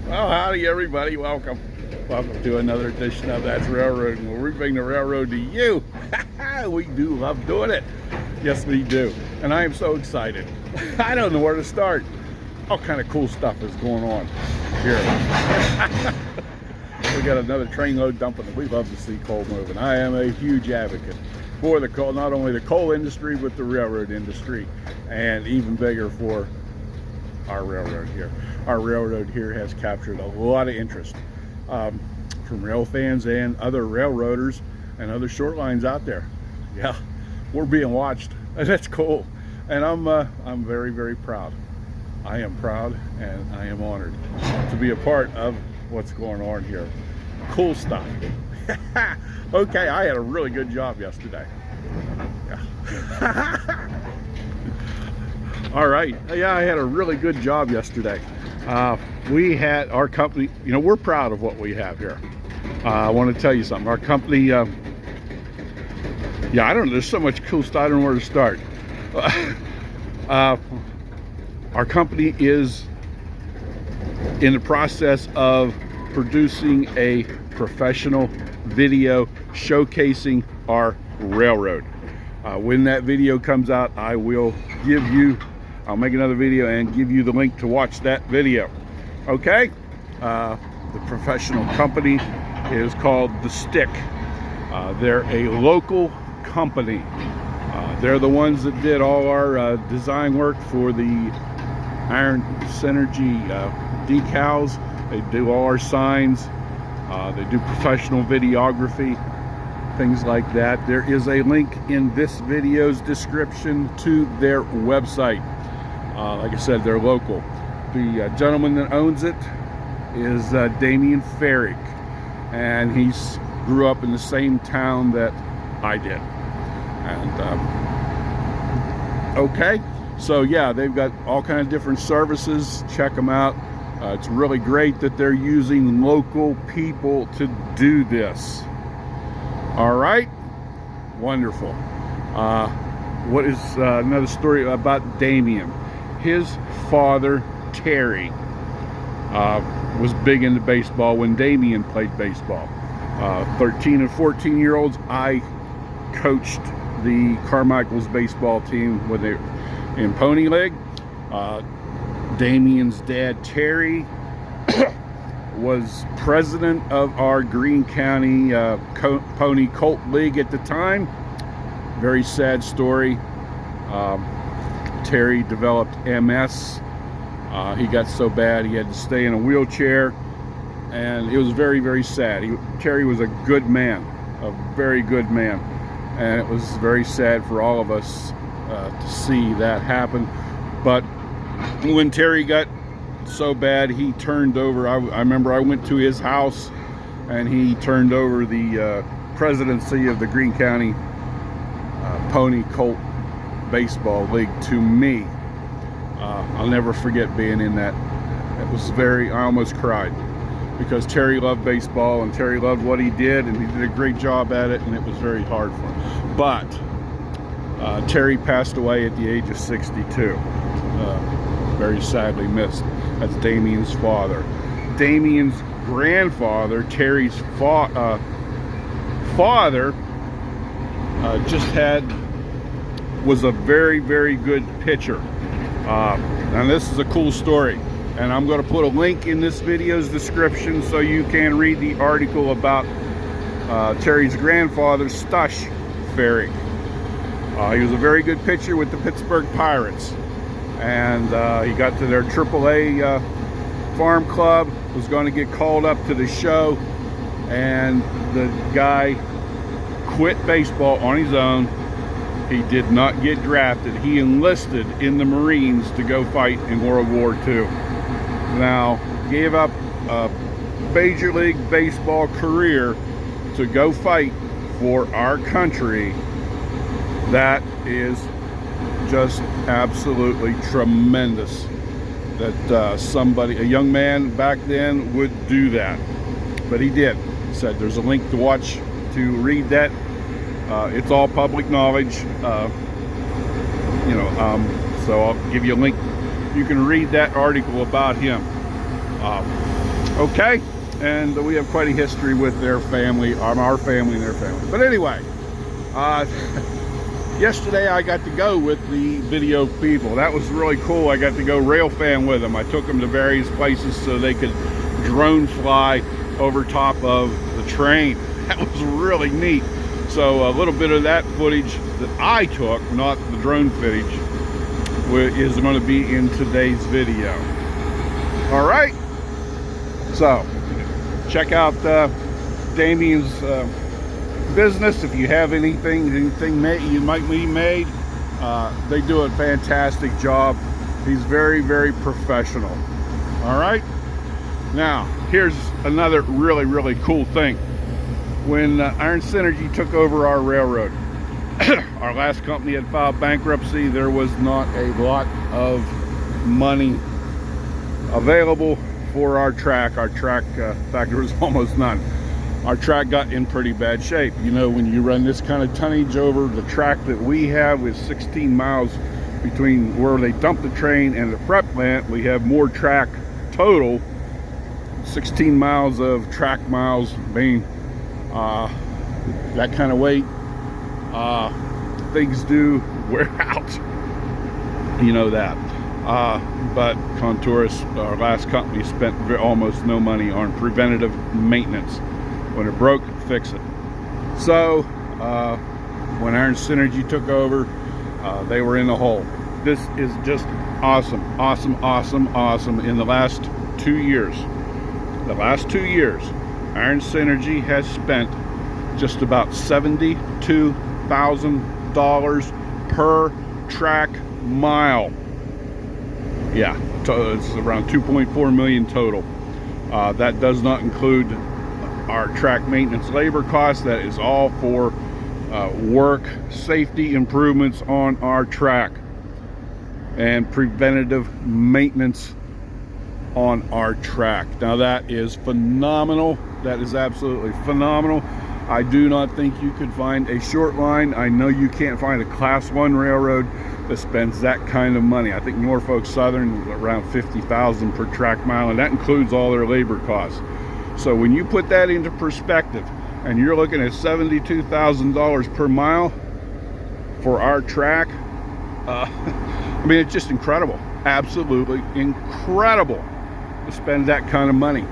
Well, howdy everybody, welcome to another edition of That's Railroading, where we bring the railroad to you. We do love doing it. Yes, we do. And I am so excited. I don't know where to start. All kind of cool stuff is going on here. We got another train load dumping. We love to see coal moving. I am a huge advocate for the coal, not only the coal industry, but the railroad industry, and even bigger for our railroad here. Our railroad here has captured a lot of interest from rail fans and other railroaders and other short lines out there. Yeah, we're being watched, and that's cool. And I'm very, very proud. I am proud and I am honored to be a part of what's going on here. Cool stuff. Okay, I had a really good job yesterday. Yeah. All right, yeah, I had a really good job yesterday. We had our company, you know, we're proud of what we have here. I want to tell you something. Our company, yeah, I don't know, there's so much cool stuff, I don't know where to start. Our company is in the process of producing a professional video showcasing our railroad. When that video comes out, I'll make another video and give you the link to watch that video. Okay? The professional company is called The Stick. They're a local company. They're the ones that did all our design work for the Iron Synergy decals. They do all our signs. They do professional videography, things like that. There is a link in this video's description to their website. Like I said, they're local. The gentleman that owns it is Damian Ferrick, and he grew up in the same town that I did. And okay, so yeah, they've got all kinds of different services. Check them out. It's really great that they're using local people to do this. All right, wonderful. What is another story about Damian? His father, Terry, was big into baseball when Damian played baseball. 13 and 14-year-olds, I coached the Carmichael's baseball team when they in Pony League. Damian's dad, Terry, was president of our Greene County Pony Colt League at the time. Very sad story. Terry developed MS. He got so bad he had to stay in a wheelchair, and it was very, very sad. Terry was a good man, a very good man, and it was very sad for all of us to see that happen. But when Terry got so bad, he turned over. I remember I went to his house, and he turned over the presidency of the Greene County Pony Colt Baseball League to me. I'll never forget being in that. It was I almost cried, because Terry loved baseball and Terry loved what he did, and he did a great job at it, and it was very hard for him. But Terry passed away at the age of 62. Very sadly missed. That's Damian's father. Damian's grandfather, Terry's father, was a very, very good pitcher. Now this is a cool story, and I'm going to put a link in this video's description so you can read the article about Terry's grandfather, Stush Ferrick. He was a very good pitcher with the Pittsburgh Pirates, and he got to their AAA farm club, was going to get called up to the show, and the guy quit baseball on his own. He did not get drafted. He enlisted in the Marines to go fight in World War II. Now, gave up a Major League Baseball career to go fight for our country. That is just absolutely tremendous that a young man back then would do that. But he did. He said there's a link to watch, to read that. It's all public knowledge, so I'll give you a link. You can read that article about him. Okay, and we have quite a history with their family, our family and their family. But anyway, yesterday I got to go with the video people. That was really cool. I got to go rail fan with them. I took them to various places so they could drone fly over top of the train. That was really neat. So a little bit of that footage that I took, not the drone footage, is going to be in today's video. All right. So check out Damien's business. If you have anything you might be made, they do a fantastic job. He's very, very professional. All right. Now here's another really, really cool thing. When Iron Synergy took over our railroad, our last company had filed bankruptcy. There was not a lot of money available for our track. In fact, there was almost none. Our track got in pretty bad shape. You know, when you run this kind of tonnage over the track that we have, with 16 miles between where they dump the train and the prep plant, we have more track total. 16 miles of track miles being that kind of weight, things do wear out. You know that. But Contouris, our last company, spent almost no money on preventative maintenance. When it broke, fix it. So when Iron Synergy took over, they were in the hole. This is just awesome, awesome, awesome, awesome. In the last 2 years, Iron Synergy has spent just about $72,000 per track mile. Yeah, it's around 2.4 million total. That does not include our track maintenance labor costs. That is all for work safety improvements on our track and preventative maintenance on our track. Now that is phenomenal. That is absolutely phenomenal. I do not think you could find a short line. I know you can't find a class 1 railroad that spends that kind of money. I think Norfolk Southern around $50,000 per track mile, and that includes all their labor costs. So when you put that into perspective, and you're looking at $72,000 per mile for our track, I mean, it's just incredible. Absolutely incredible to spend that kind of money.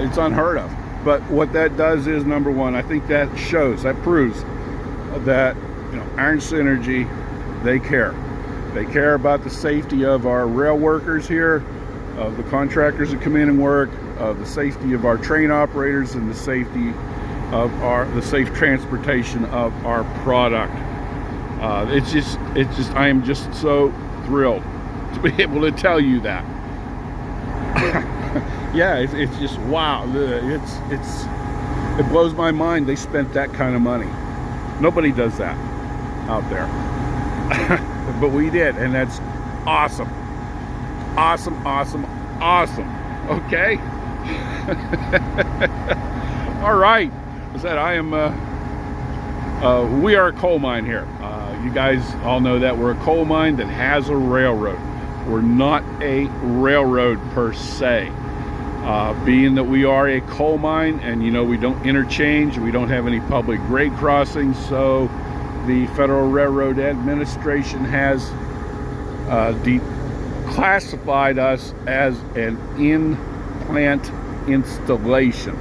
It's unheard of. But what that does is, number one, I think that proves that, you know, Iron Synergy, they care. They care about the safety of our rail workers here, of the contractors that come in and work, of the safety of our train operators, and the safety of the safe transportation of our product. It's just I am just so thrilled to be able to tell you that. Yeah, it's just wow. It blows my mind they spent that kind of money. Nobody does that out there. But we did, and that's awesome. Awesome, awesome, awesome. Okay. All right. As I said, we are a coal mine here. You guys all know that we're a coal mine that has a railroad. We're not a railroad per se. Being that we are a coal mine, and you know, we don't interchange, we don't have any public grade crossings, so the Federal Railroad Administration has classified us as an in-plant installation.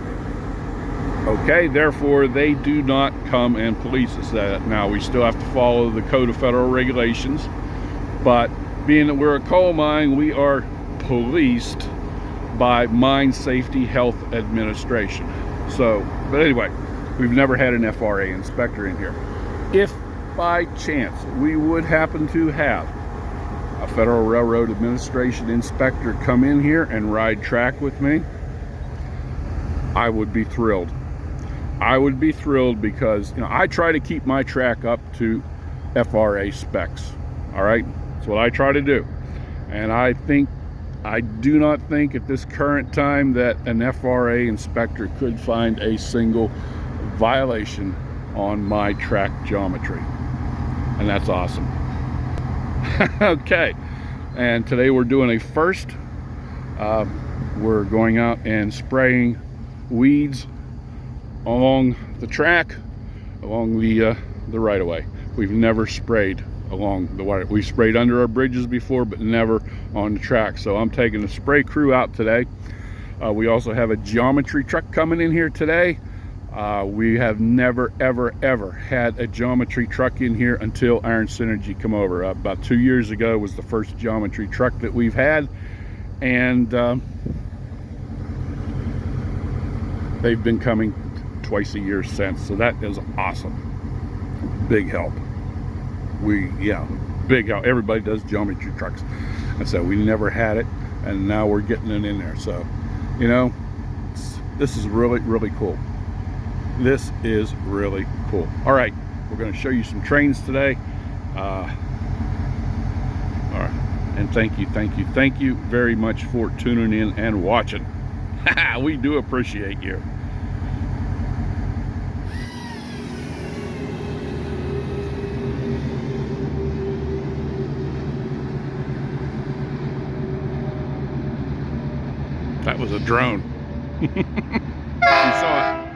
Okay, therefore they do not come and police us. Now we still have to follow the Code of Federal Regulations, but being that we're a coal mine, we are policed by Mine Safety Health Administration. So, but anyway, we've never had an FRA inspector in here. If by chance we would happen to have a Federal Railroad Administration inspector come in here and ride track with me, I would be thrilled. I would be thrilled because, you know, I try to keep my track up to FRA specs. All right, that's what I try to do. And I do not think at this current time that an FRA inspector could find a single violation on my track geometry. And that's awesome. Okay, and today we're doing a first we're going out and spraying weeds along the track, along the right-of-way. We've never sprayed along the water. We sprayed under our bridges before, but never on the track. So I'm taking the spray crew out today. We also have a geometry truck coming in here today. We have never ever had a geometry truck in here until Iron Synergy come over. About 2 years ago was the first geometry truck that we've had, and they've been coming twice a year since, so that is awesome. Big help. Big help. Everybody does geometry trucks, and so we never had it, and now we're getting it in there. So, you know, this is really cool. This is really cool. All right, we're going to show you some trains today. All right, and thank you very much for tuning in and watching. We do appreciate you. That was a drone. You saw it.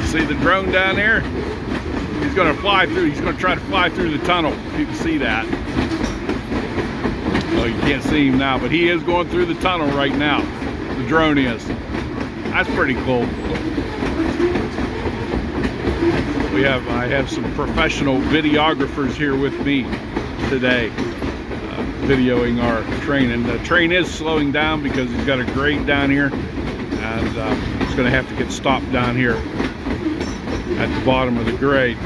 See the drone down there? He's going to fly through. He's going to try to fly through the tunnel. You can see that. Well, you can't see him now, but he is going through the tunnel right now. The drone is. That's pretty cool. I have some professional videographers here with me today, videoing our train. And the train is slowing down because he's got a grade down here, and he's going to have to get stopped down here at the bottom of the grade,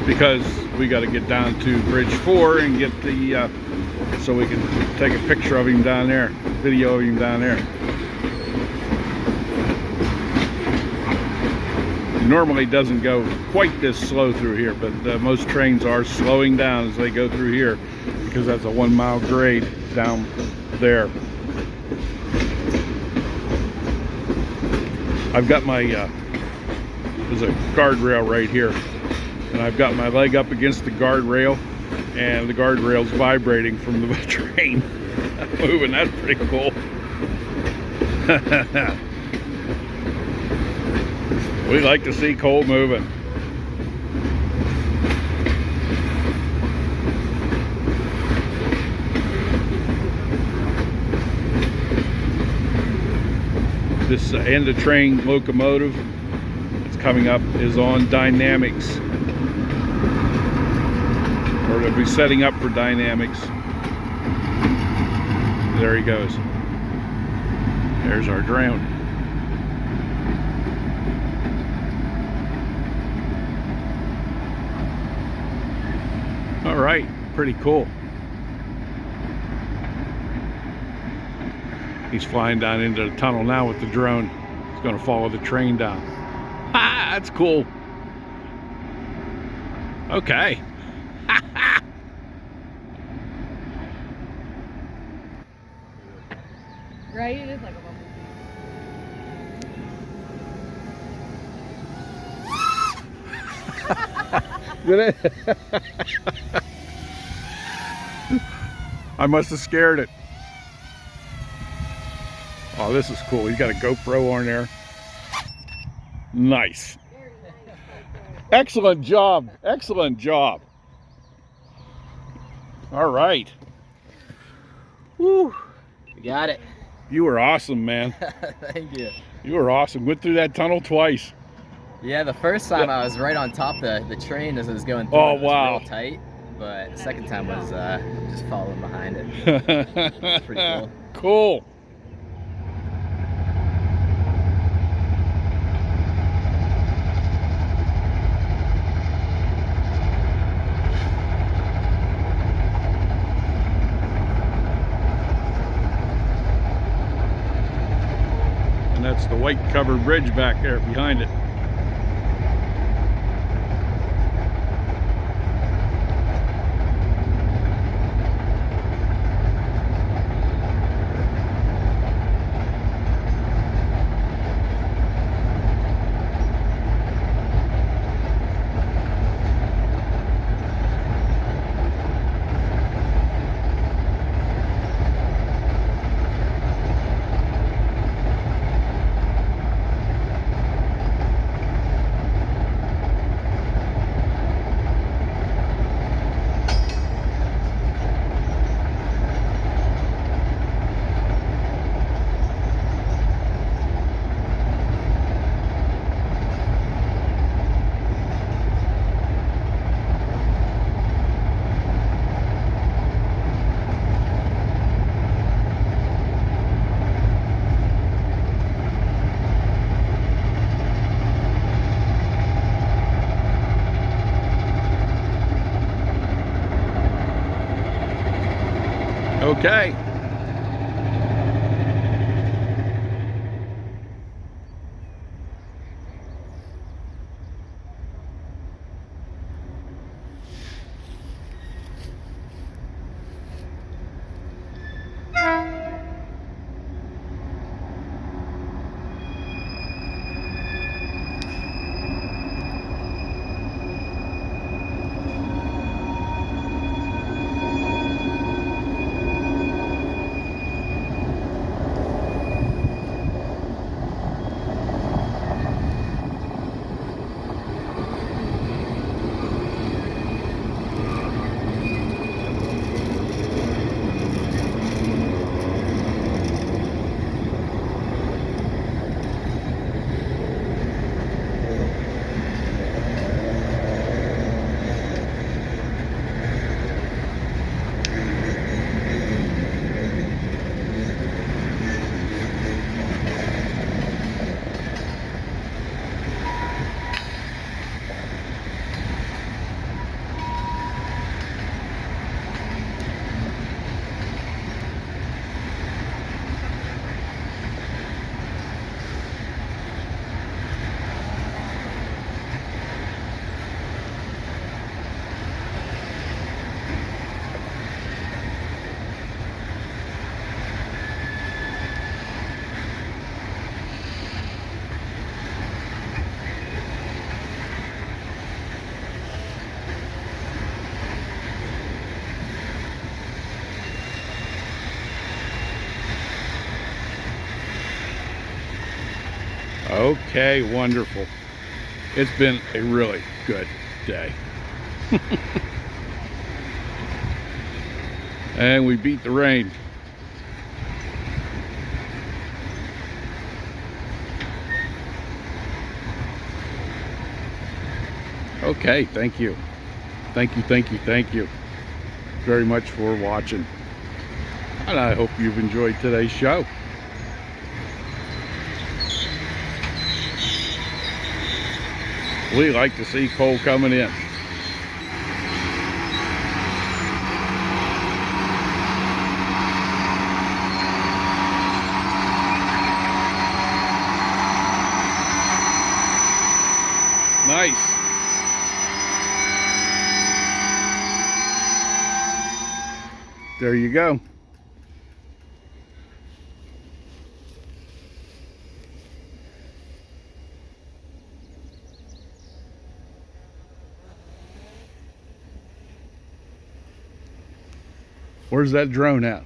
because we got to get down to bridge 4 and get the so we can take a picture of him down there, video of him down there. It normally doesn't go quite this slow through here, but most trains are slowing down as they go through here, because that's a 1 mile grade down there. I've got my, there's a guardrail right here, and I've got my leg up against the guardrail, and the guardrail's vibrating from the train moving. That's pretty cool. We like to see coal moving. This end of train locomotive that's coming up is on dynamics, or it'll be setting up for dynamics. There he goes. There's our drone. All right, pretty cool. He's flying down into the tunnel now with the drone. He's going to follow the train down. Ah, that's cool. Okay. Right? It is like a Did it? I must have scared it. Oh, this is cool. He's got a GoPro on there. Nice. Excellent job. Excellent job. All right. Woo. You got it. You were awesome, man. Thank you. You were awesome. Went through that tunnel twice. Yeah, the first time I was right on top of the train as it was going through. Oh, it was wow. real tight, but the second time was just following behind it. It was pretty cool. Cool. That's the white covered bridge back there behind it. Okay. Okay, wonderful. It's been a really good day. And we beat the rain. Okay, thank you. Thank you very much for watching. And I hope you've enjoyed today's show. We like to see coal coming in. Nice. There you go. Where's that drone at?